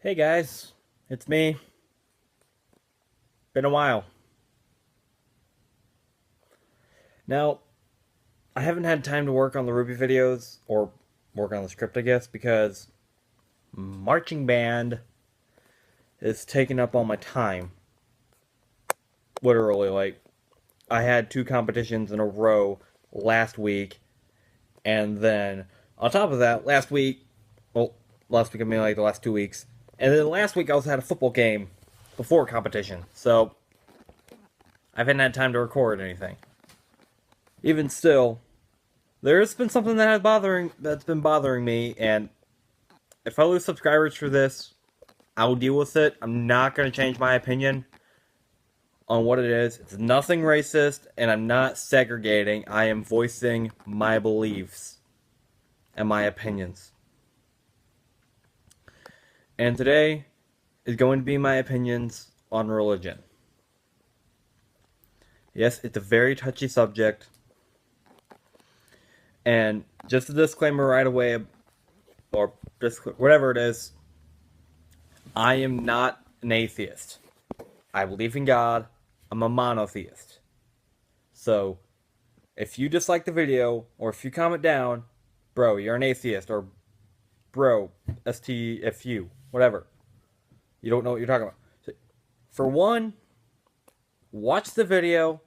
Hey guys, it's me. Been a while. Now, I haven't had time to work on the Ruby videos, or work on the script, I guess, because marching band is taking up all my time. Literally, I had two competitions in a row last week, and then, on top of that, last week I mean like the last 2 weeks, and then last week I also had a football game before competition, so I haven't had time to record anything. Even still, there's been something that's been bothering me, and if I lose subscribers for this, I'll deal with it. I'm not gonna change my opinion on what it is. It's nothing racist, and I'm not segregating. I am voicing my beliefs and my opinions. And today is going to be my opinions on religion. Yes, it's a very touchy subject. And just a disclaimer right away, or just whatever it is, I am not an atheist. I believe in God. I'm a monotheist. So, if you dislike the video, or if you comment down, bro, you're an atheist, or bro, STFU, whatever. You don't know what you're talking about. So, for one, watch the video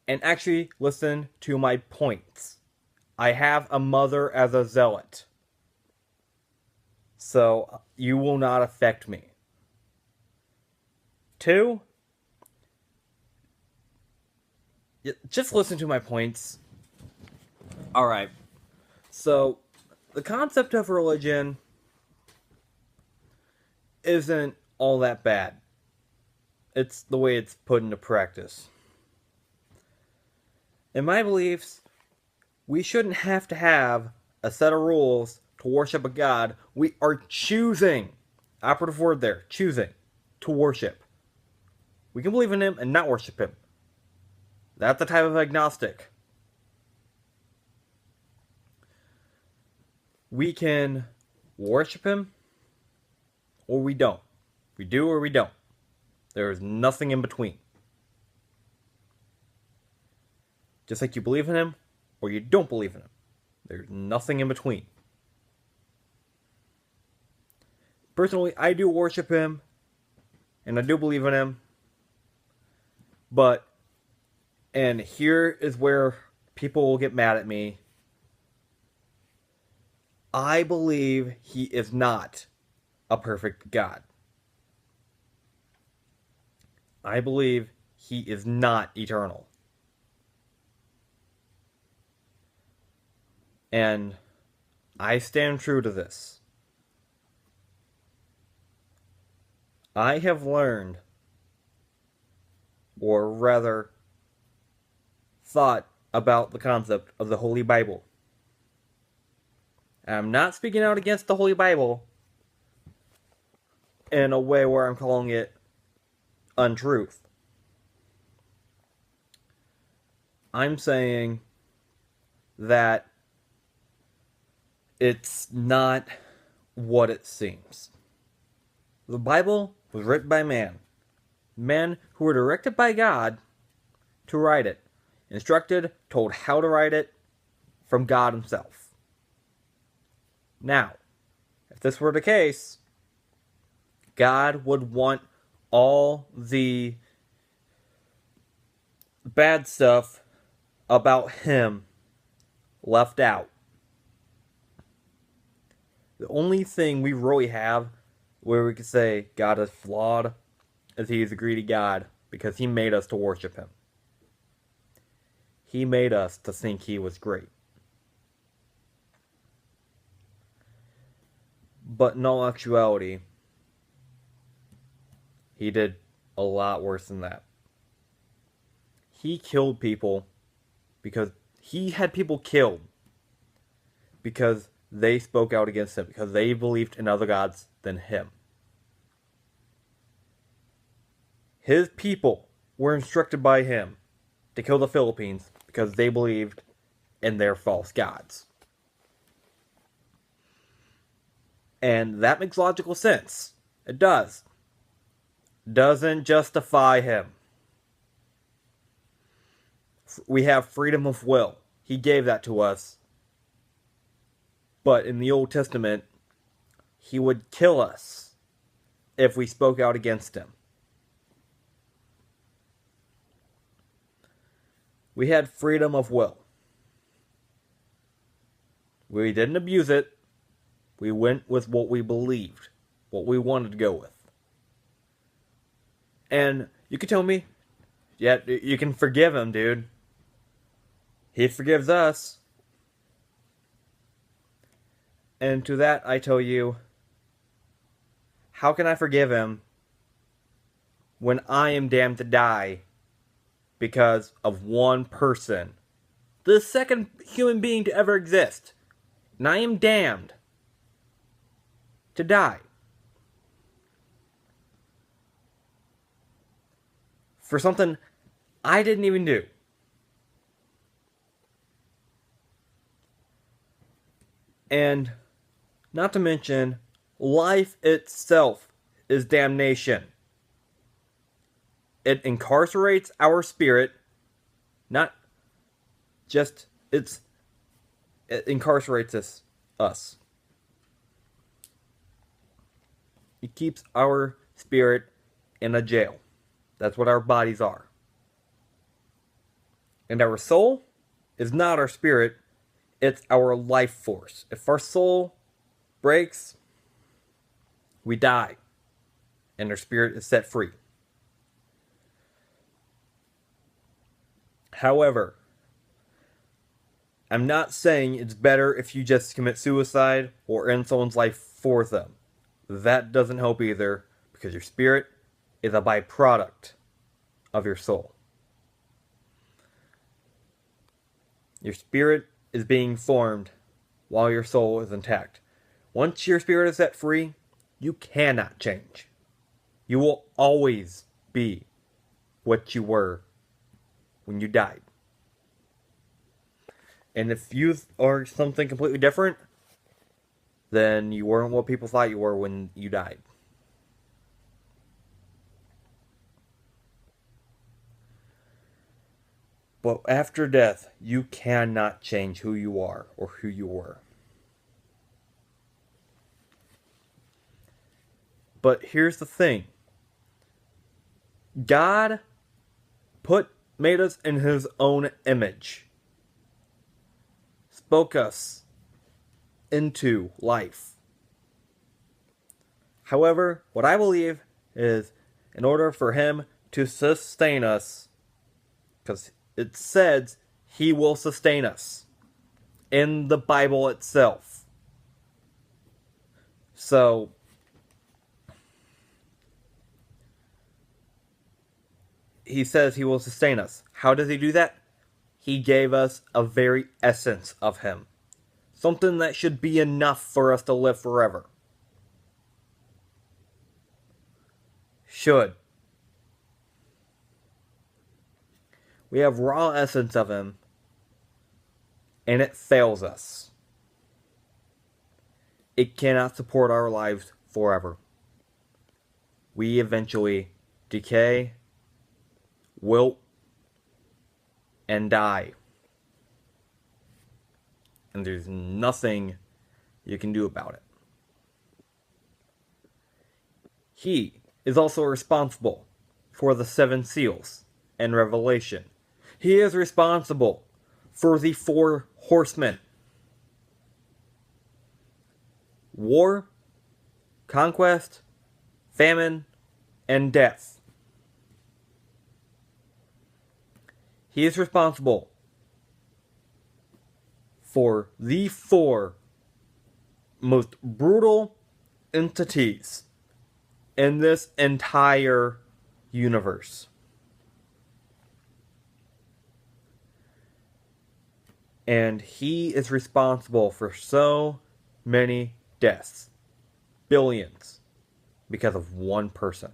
and actually listen to my points. I have a mother as a zealot. So, you will not affect me. Two, just listen to my points. Alright. So, the concept of religion isn't all that bad. It's the way it's put into practice. In my beliefs, we shouldn't have to have a set of rules to worship a god. We are choosing, operative word there, choosing to worship. We can believe in him and not worship him. That's the type of agnostic. We can worship him, or we don't. We do or we don't. There is nothing in between. Just like you believe in him, or you don't believe in him. There's nothing in between. Personally, I do worship him, and I do believe in him. But, and here is where people will get mad at me. I believe he is not a perfect God. I believe he is not eternal. And I stand true to this. I have learned, or rather, thought about the concept of the Holy Bible. And I'm not speaking out against the Holy Bible in a way where I'm calling it untruth. I'm saying that it's not what it seems. The Bible was written by man. Men who were directed by God to write it. Instructed, told how to write it from God himself. Now, if this were the case, God would want all the bad stuff about him left out. The only thing we really have where we could say God is flawed is he is a greedy God because he made us to worship him. He made us to think he was great. But in all actuality, he did a lot worse than that. He killed people because he had people killed because they spoke out against him, because they believed in other gods than him. His people were instructed by him to kill the Philippines because they believed in their false gods. And that makes logical sense. It does. Doesn't justify him. We have freedom of will. He gave that to us. But in the Old Testament, he would kill us if we spoke out against him. We had freedom of will. We didn't abuse it. We went with what we believed, what we wanted to go with. And you could tell me, yeah, you can forgive him, dude. He forgives us. And to that I tell you, how can I forgive him when I am damned to die because of one person? The second human being to ever exist. And I am damned to die. For something I didn't even do. And not to mention, life itself is damnation. It incarcerates our spirit, not just it incarcerates us. It keeps our spirit in a jail. That's what our bodies are. And our soul is not our spirit, it's our life force. If our soul breaks, we die. And our spirit is set free. However, I'm not saying it's better if you just commit suicide or end someone's life for them. That doesn't help either, because your spirit is a byproduct of your soul. Your spirit is being formed while your soul is intact. Once your spirit is set free, you cannot change. You will always be what you were when you died. And if you are something completely different, then you weren't what people thought you were when you died. But after death, you cannot change who you are or who you were. But here's the thing. God made us in his own image. Spoke us into life. However, what I believe is, in order for him to sustain us, because it says he will sustain us in the Bible itself. So, he says he will sustain us. How does he do that? He gave us a very essence of him. Something that should be enough for us to live forever. Should. We have raw essence of him, and it fails us. It cannot support our lives forever. We eventually decay, wilt, and die. And there's nothing you can do about it. He is also responsible for the 7 seals and Revelation. He is responsible for the 4 horsemen. War, conquest, famine, and death. He is responsible for the 4 most brutal entities in this entire universe. And he is responsible for so many deaths. Billions. Because of one person.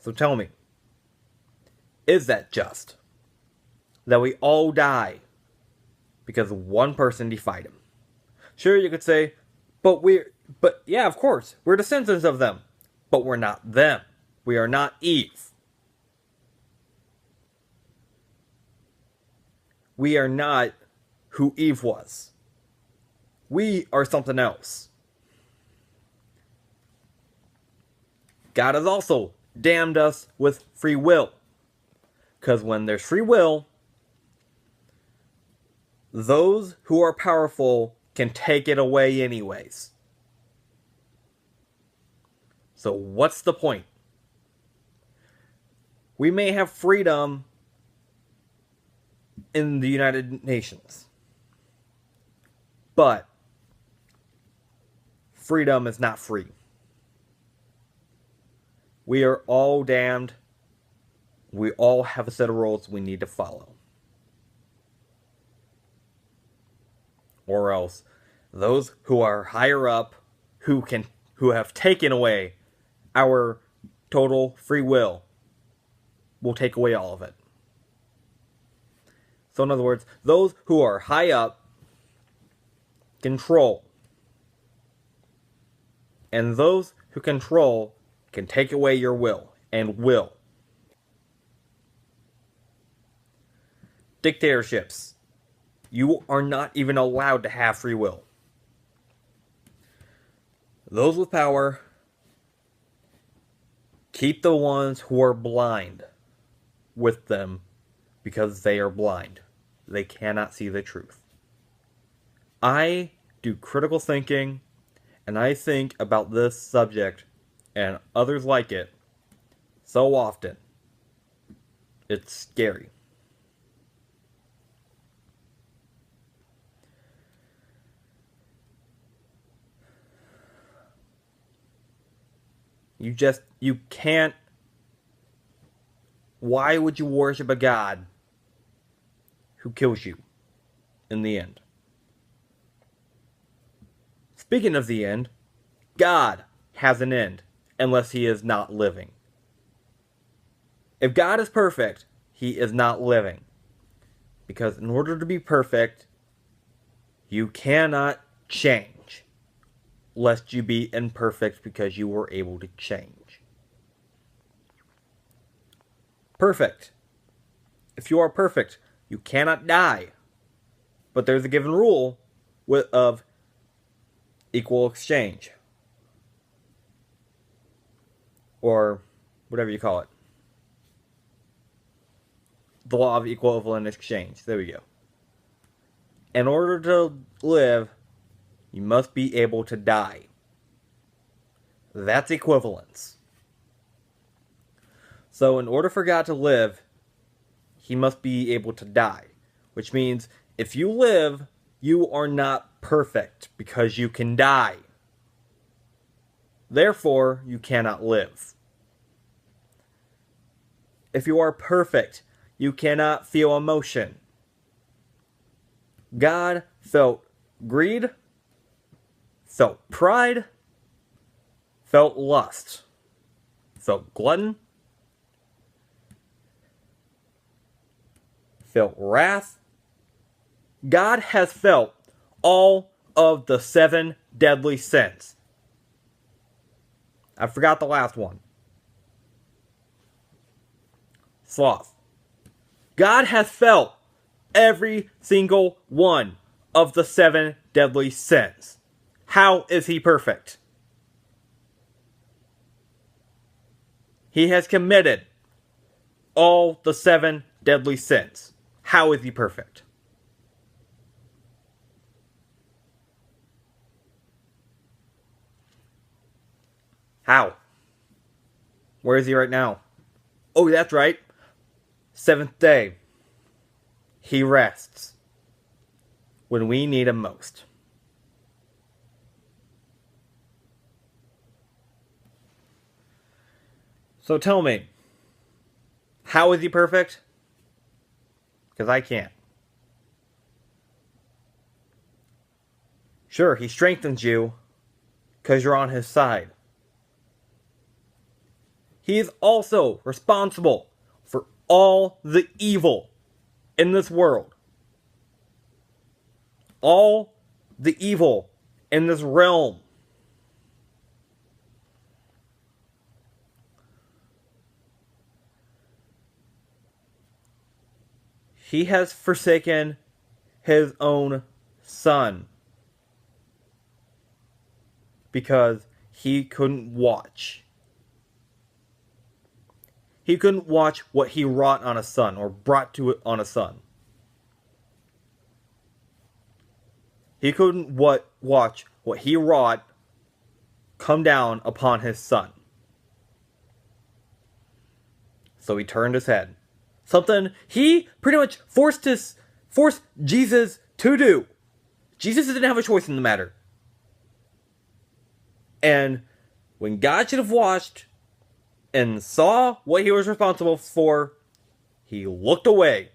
So tell me, is that just? That we all die because one person defied him? Sure, you could say, but But yeah, of course, we're descendants of them. But we're not them. We are not Eve. We are not who Eve was. We are something else. God has also damned us with free will. Because when there's free will, those who are powerful can take it away anyways. So what's the point? We may have freedom in the United Nations, but freedom is not free. We are all damned. We all have a set of rules we need to follow. Or else, those who are higher up, who have taken away our total free will, will take away all of it. So in other words, those who are high up control. And those who control can take away your will and will. Dictatorships. You are not even allowed to have free will. Those with power keep the ones who are blind with them because they are blind. They cannot see the truth. I do critical thinking, and I think about this subject and others like it so often. It's scary. You can't. Why would you worship a God who kills you in the end? Speaking of the end, God has an end unless he is not living. If God is perfect, he is not living. Because in order to be perfect, you cannot change, lest you be imperfect because you were able to change. Perfect. If you are perfect, you cannot die. But there's a given rule of equal exchange. Or whatever you call it. The law of equivalent exchange. There we go. In order to live, you must be able to die. That's equivalence. So in order for God to live, he must be able to die. Which means if you live, you are not perfect because you can die. Therefore, you cannot live. If you are perfect, you cannot feel emotion. God felt greed, felt pride, felt lust, felt glutton, felt wrath. God has felt all of the 7 deadly sins. I forgot the last one. Sloth. God has felt every single one of the 7 deadly sins. How is he perfect? He has committed all the 7 deadly sins. How is he perfect? How? Where is he right now? Oh, that's right. 7th day. He rests when we need him most. So tell me, how is he perfect? Because I can't. Sure, he strengthens you because you're on his side. He is also responsible for all the evil in this world. All the evil in this realm. he has forsaken his own son because he couldn't watch. He couldn't watch what he wrought on a son or brought to it on a son. He couldn't watch what he wrought come down upon his son. So he turned his head. Something he pretty much forced Jesus to do. Jesus didn't have a choice in the matter. And when God should have watched and saw what he was responsible for, he looked away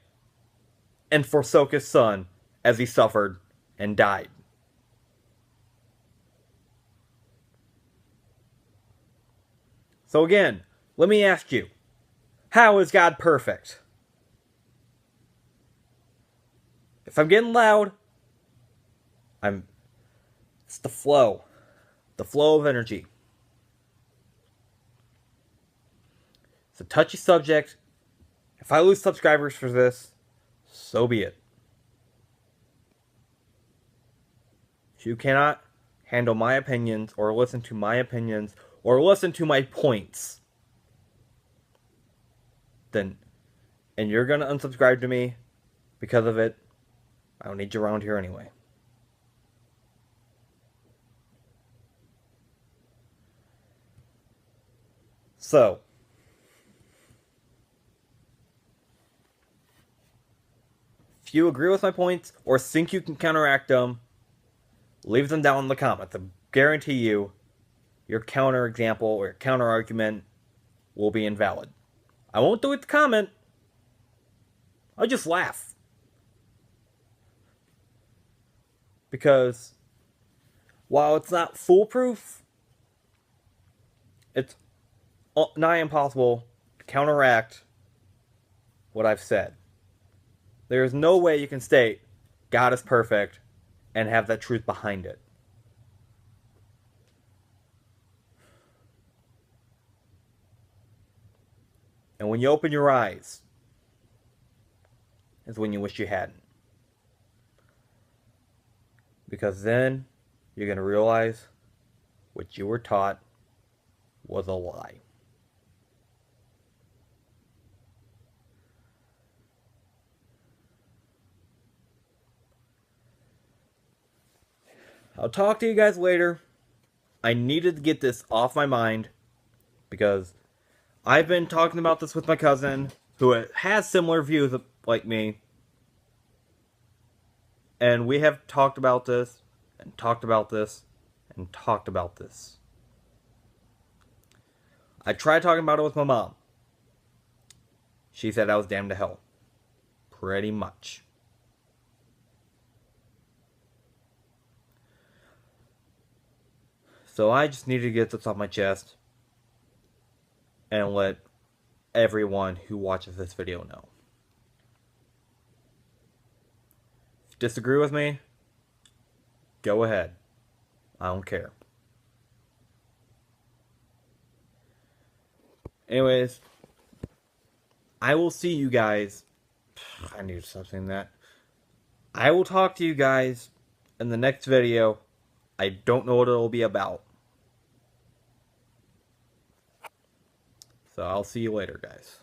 and forsook his son as he suffered and died. So again, let me ask you, how is God perfect? If I'm getting loud, it's the flow of energy. It's a touchy subject. If I lose subscribers for this, so be it. If you cannot handle my opinions or listen to my opinions or listen to my points, then, and you're gonna unsubscribe to me because of it, I don't need you around here anyway. So, if you agree with my points or think you can counteract them, leave them down in the comments. I guarantee you, your counter example or your counter argument will be invalid. I won't do it to comment. I'll just laugh. Because while it's not foolproof, it's nigh impossible to counteract what I've said. There is no way you can state God is perfect and have that truth behind it. And when you open your eyes, is when you wish you hadn't. Because then you're going to realize what you were taught was a lie. I'll talk to you guys later. I needed to get this off my mind because I've been talking about this with my cousin who has similar views like me. And we have talked about this and talked about this and talked about this. I tried talking about it with my mom. She said I was damned to hell. Pretty much. So I just needed to get this off my chest and let everyone who watches this video know. If you disagree with me, go ahead. I don't care. Anyways, I will see you guys. I need to stop saying that. I will talk to you guys in the next video. I don't know what it'll be about. So I'll see you later, guys.